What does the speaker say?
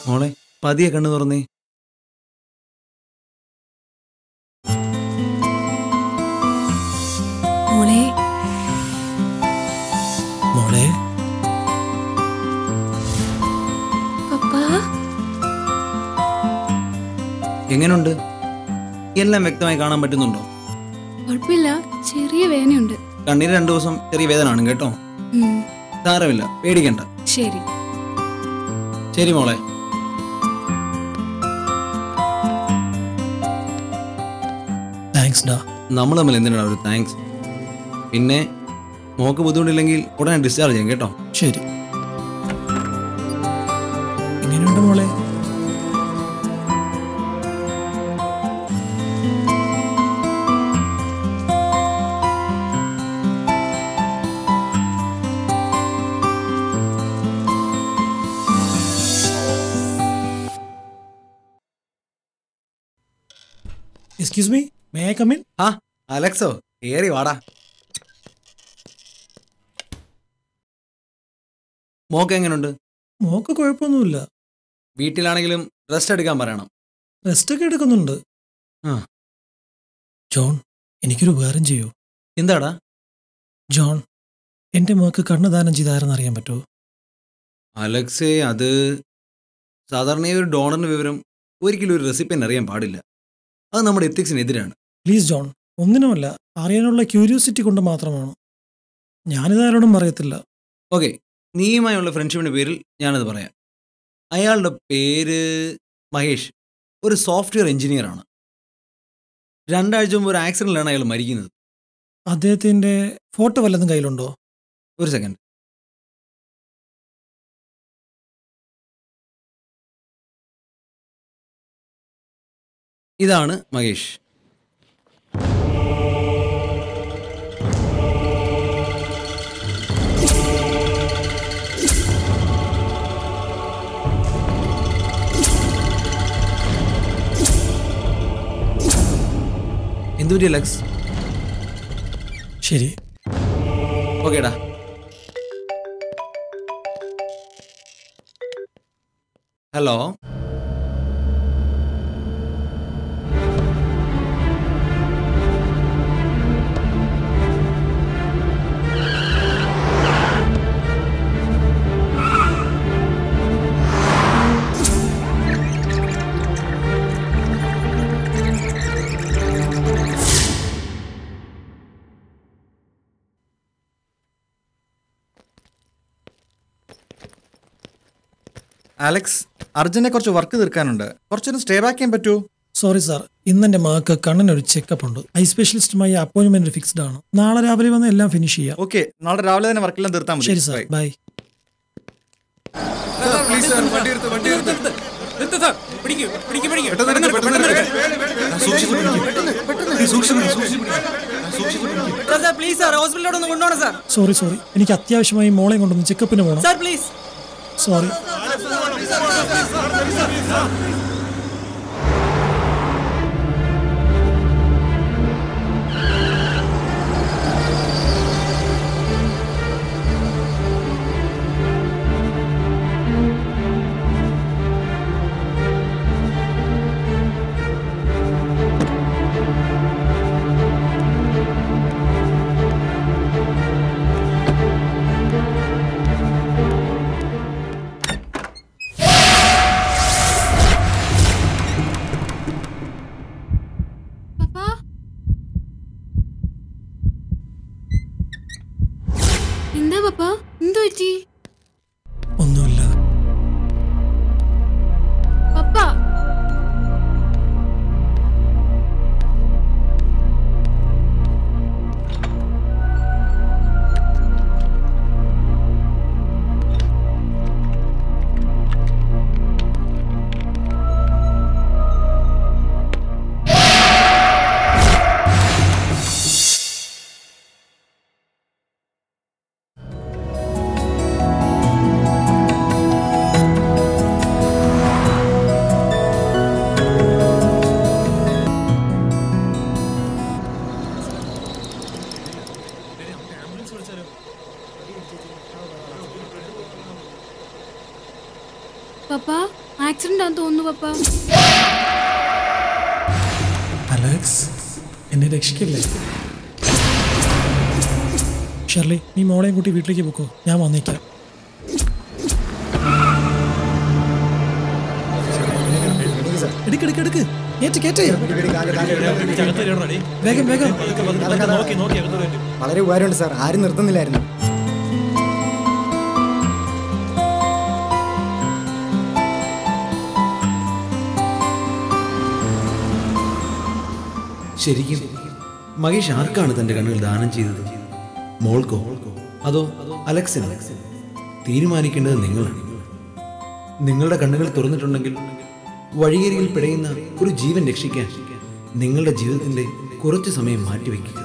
മോളെ പതിയെ കണ്ണു തുറന്നേ. മോളെ മോളെ പപ്പാ എങ്ങനെയുണ്ട്? എല്ലാം വ്യക്തമായി കാണാൻ പറ്റുന്നുണ്ടോ? കുഴപ്പമില്ല, ചെറിയ വേദനയുണ്ട്. കണ്ണീര് 2 ദിവസം ചെറിയ വേദന ആണ് കേട്ടോ. സാരമില്ല, പേടിക്കണ്ട. ശരി ശരി മോളെ. താങ്ക്സ് ഡാ. നമ്മൾ തമ്മിൽ എന്തിനാണ് ഒരു താങ്ക്സ്? പിന്നെ മോക്ക് ബുദ്ധിമുട്ടില്ലെങ്കിൽ ഉടനെ ഡിസ്ചാർജ് ചെയ്യാം കേട്ടോ. ശരി. എങ്ങനെയുണ്ട് മോളെ? Excuse me, may I come in? ആ അലക്സോ, ഏറി വാടാ. മോക്ക് എങ്ങനെയുണ്ട്? മോക്ക് കുഴപ്പമൊന്നുമില്ല. വീട്ടിലാണെങ്കിലും റെസ്റ്റ് എടുക്കാൻ പറയണം. റെസ്റ്റ് ഒക്കെ എടുക്കുന്നുണ്ട്. ആ ജോൺ, എനിക്കൊരു ഉപകാരം ചെയ്യൂ. എന്താടാ? ജോൺ, എൻ്റെ മോക്ക് കണ്ണ് ദാനം ചെയ്ത് ആരെന്ന് അറിയാൻ പറ്റുമോ? അലക്സേ, അത് സാധാരണ ഒരു ഡോണറിന്റെ വിവരം ഒരിക്കലും ഒരു റെസിപ്പിയന്റ് അറിയാൻ പാടില്ല. അത് നമ്മുടെ എത്തിക്സിനെതിരാണ്. പ്ലീസ് ജോൺ, ഒന്നിനുമല്ല, അറിയാനുള്ള ക്യൂരിയോസിറ്റി കൊണ്ട് മാത്രമാണ്. ഞാനിതാരോടും പറയത്തില്ല. ഓക്കെ, നീയുമായുള്ള ഫ്രണ്ട്ഷിപ്പിൻ്റെ പേരിൽ ഞാനത് പറയാം. അയാളുടെ പേര് മഹേഷ്. ഒരു സോഫ്റ്റ്വെയർ എഞ്ചിനീയറാണ്. 2 ആഴ്ച മുമ്പ് ഒരു ആക്സിഡന്റിലാണ് അയാൾ മരിക്കുന്നത്. അദ്ദേഹത്തിൻ്റെ ഫോട്ടോ വല്ലതും കയ്യിലുണ്ടോ? ഒരു സെക്കൻഡ്. ഇതാണ് മഹേഷ്. എന്തുപറ്റി അലക്സ്? ശരി. ഓക്കേടാ. ഹലോ, അലക്സ്, അർജുനെ കുറച്ച് വർക്ക് തീർക്കാനുണ്ട്. കുറച്ചൊന്ന് സ്റ്റേ ബാക്ക് ചെയ്യാൻ പറ്റുമോ? സോറി സാർ, ഇന്നെൻ്റെ മകൾക്ക് കണ്ണിനൊരു ചെക്കപ്പ് ഉണ്ട്. ഐ സ്പെഷ്യലിസ്റ്റുമായി അപ്പോയിൻമെന്റ് ഫിക്സ്ഡ് ആണ്. നാളെ രാവിലെ വന്ന് എല്ലാം ഫിനിഷ് ചെയ്യാം. ഓക്കെ, നാളെ രാവിലെ തന്നെ വർക്കെല്ലാം തീർത്താൽ മതി. ശരി സാർ, ബൈ. സോറി, എനിക്ക് അത്യാവശ്യമായി മോളെ കൊണ്ടൊന്ന് ചെക്കപ്പിന് പോകണം. സോറി. പപ്പ ആക്സിഡന്റ് ആണെന്ന് തോന്നുന്നു പപ്പ. അലക്സ് എന്നെ രക്ഷിക്കില്ലേ? ഷെർലി, നീ മോളെയും കൂട്ടി വീട്ടിലേക്ക് പോക്കോ, ഞാൻ വന്നേക്കാം. എടുക്ക് വേഗം വേഗം. വളരെ ഉപകാരമുണ്ട് സാർ, ആരും നിർത്തുന്നില്ലായിരുന്നു. ശരിക്കും മഹേഷ് ആർക്കാണ് തന്റെ കണ്ണുകൾ ദാനം ചെയ്തത്? മോൾക്കോ അതോ അലക്സിനോ? തീരുമാനിക്കേണ്ടത് നിങ്ങളാണ്. നിങ്ങളുടെ കണ്ണുകൾ തുറന്നിട്ടുണ്ടെങ്കിൽ വഴിയരികിൽ പിടയുന്ന ഒരു ജീവൻ രക്ഷിക്കാൻ നിങ്ങളുടെ ജീവിതത്തിന്റെ കുറച്ചു സമയം മാറ്റിവെക്കുക.